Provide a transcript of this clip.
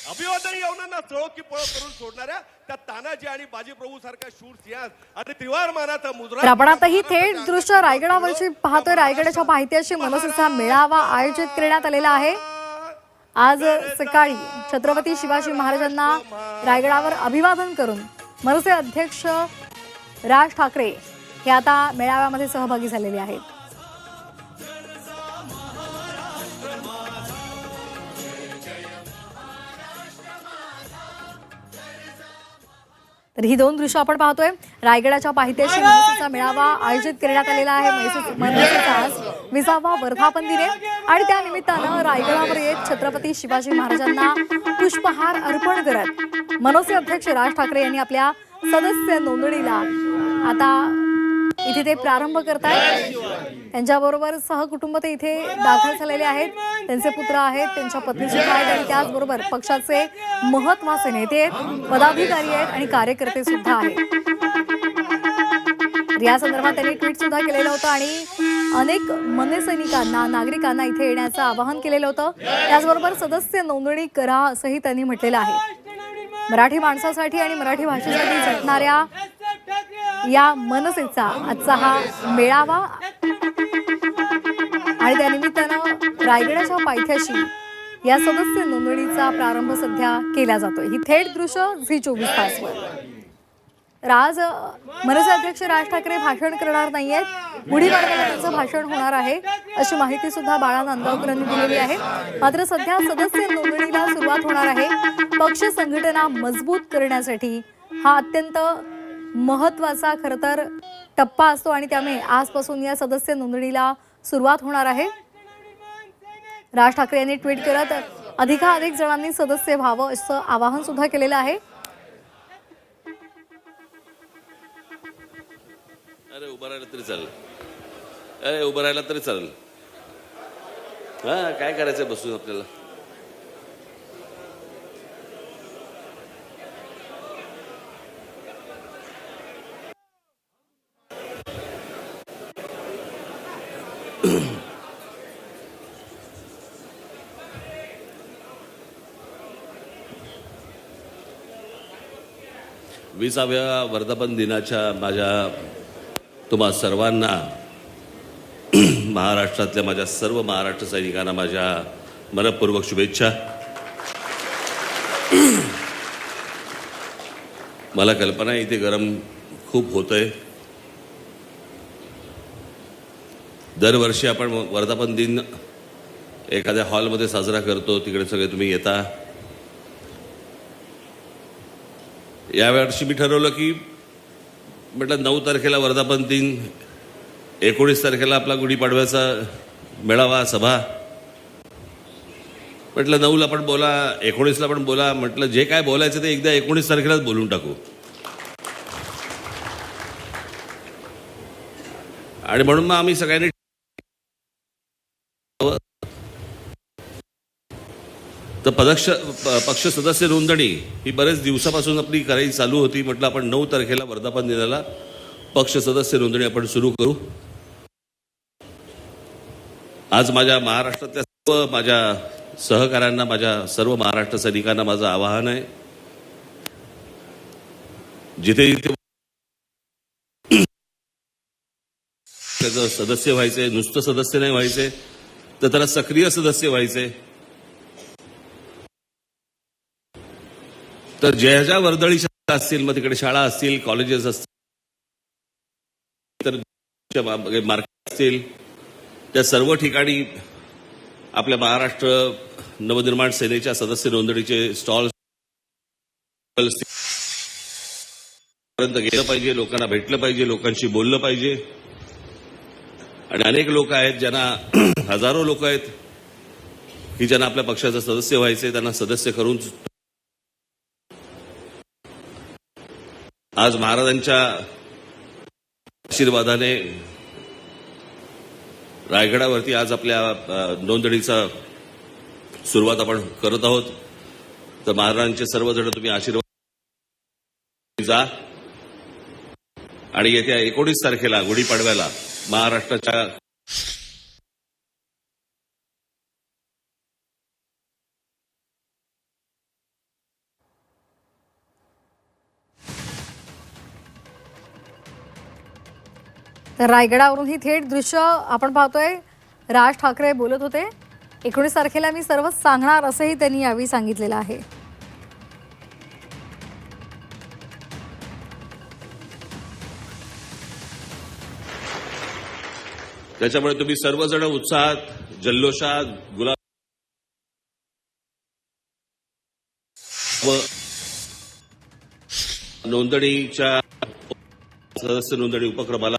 अभिवादन येऊनांना चळो की पळो करून सोडणाऱ्या त्या तानाजी आणि बाजीप्रभू सारख्या शूर सिंहास आणि त्रिवार मानाचा मुद्रा. तर आपण आता ही थेट दृश्य रायगडावरची पाहतोय. रायगडाच्या पायथ्याशी मनसेचा मेळावा आयोजित करण्यात आलेला आहे. आज सकाळी छत्रपती शिवाजी महाराजांना रायगडावर अभिवादन करून मनसे अध्यक्ष राज ठाकरे हे आता मेळाव्यामध्ये सहभागी झालेले आहेत. तर ही दोन दृश्य आपण पाहतोय. रायगडाच्या पायथ्याशी मनसेचा मेळावा आयोजित करण्यात आलेला आहे. मनसेचा आज 20वा वर्धापन दिन आहे आणि त्या निमित्तानं रायगडावर येत छत्रपती शिवाजी महाराजांना पुष्पहार अर्पण करत मनसे अध्यक्ष राज ठाकरे यांनी आपल्या सदस्य नोंदणीला आता इथे ते प्रारंभ करतायत. त्यांच्याबरोबर सहकुटुंब ते इथे दाखल झालेले आहेत. त्यांचे पुत्र आहेत, त्यांच्या पत्नी सुद्धा आहेत आणि त्याचबरोबर पक्षाचे महत्त्वाचे नेते आहेत, पदाधिकारी आहेत आणि कार्यकर्ते सुद्धा आहेत. या संदर्भात त्यांनी ट्विट सुद्धा केलेलं होतं आणि अनेक मनसैनिकांना, नागरिकांना इथे येण्याचं आवाहन केलेलं होतं. त्याचबरोबर सदस्य नोंदणी करा असंही त्यांनी म्हटलेलं आहे. मराठी माणसासाठी आणि मराठी भाषेसाठी झटणाऱ्या या मनसेचा आजचा हा मेळावा आणि त्या निमित्तानं रायगडाच्या पायथ्याशी या सदस्य नोंदणीचा प्रारंभ सध्या केला जातोय. ही थेट दृश्य झी24 तासवर. आज मनसे अध्यक्ष राज ठाकरे भाषण करणार नाहीयेत. गुढीपाडव्याला त्यांचं भाषण होणार आहे अशी माहिती सुद्धा बाळा नांदगावकरांनी दिलेली आहे. मात्र सध्या सदस्य नोंदणीला सुरुवात होणार आहे. पक्ष संघटना मजबूत करण्यासाठी हा अत्यंत महत्त्वाचा खरं तर टप्पा असतो आणि त्यामुळे आजपासून या सदस्य नोंदणीला सुरुवात होणार आहे. राज ठाकरे यांनी ट्विट करत अधिकाधिक जणांनी सदस्य व्हावं असं आवाहन सुद्धा केलेलं आहे. अरे उभं राहिलं तरी चालेल, अरे उभं राहिलं तरी चालेल. हा काय करायचंय बसून आपल्याला. विसाव्या वर्धापन दिनाच्या माझ्या तुम्हा सर्वांना, महाराष्ट्रातल्या माझ्या सर्व महाराष्ट्र सैनिकांना माझ्या मनपूर्वक शुभेच्छा. मला कल्पना आहे इथे गरम खूप होतंय. दरवर्षी आपण वर्धापन दिन एखाद्या हॉलमध्ये साजरा करतो, तिकडे सगळे तुम्ही येता. यावर्षी मी ठरवलं की म्हटलं 9 तारखेला वर्धापन दिन, 19 तारखेला आपला गुढीपाडव्याचा मेळावा सभा. म्हटलं 9ला पण बोला, 19ला पण बोला. म्हटलं जे काय बोलायचं ते एकदा 19 तारखेलाच बोलून टाकू. आणि म्हणून मग आम्ही सगळ्यांनी तर पक्ष सदस्य नोंदणी ही बरेच दिवसापासून आपली करायची चालू होती. म्हटलं आपण 9 तारखेला वर्धापन दिनाला पक्ष सदस्य नोंदणी आपण सुरू करू. आज माझ्या महाराष्ट्रातल्या सर्व माझ्या सहकाऱ्यांना, माझ्या सर्व महाराष्ट्र सैनिकांना माझं आवाहन आहे, जिथे जिथे त्याचं सदस्य व्हायचंय, नुसतं सदस्य नाही व्हायचंय तर त्याला सक्रिय सदस्य व्हायचंय. तर ज्या ज्या वर्दळी शाळा असतील, मग तिकडे शाळा असतील, कॉलेजेस असतील, तर मार्केट असतील, त्या सर्व ठिकाणी आपल्या महाराष्ट्र नवनिर्माण सेनेच्या सदस्य नोंदणीचे स्टॉल्स पर्यंत गेलं पाहिजे, लोकांना भेटलं पाहिजे, लोकांशी बोललं पाहिजे. आणि अनेक लोक आहेत ज्यांना, हजारो लोक आहेत की ज्यांना आपल्या पक्षाचं सदस्य व्हायचे, त्यांना सदस्य करून आज महाराजांच्या आशीर्वादाने रायगडावरती आज आपल्या नोंदणीचा सुरुवात आपण करत आहोत. तर महाराजांचे सर्वजण तुम्ही आशीर्वाद जा आणि येत्या 19 तारखेला गुढीपाडव्याला महाराष्ट्राच्या तर रायगडावरून ही थेट दृश्य आपण पाहतोय. राज ठाकरे बोलत होते. 19 तारखेला मी सर्व सांगणार असंही त्यांनी यावेळी सांगितलेलं आहे. त्याच्यामुळे तुम्ही सर्वजण उत्साहात, जल्लोषात, गुलाब व नोंदणीच्या सदस्य नोंदणी उपक्रमाला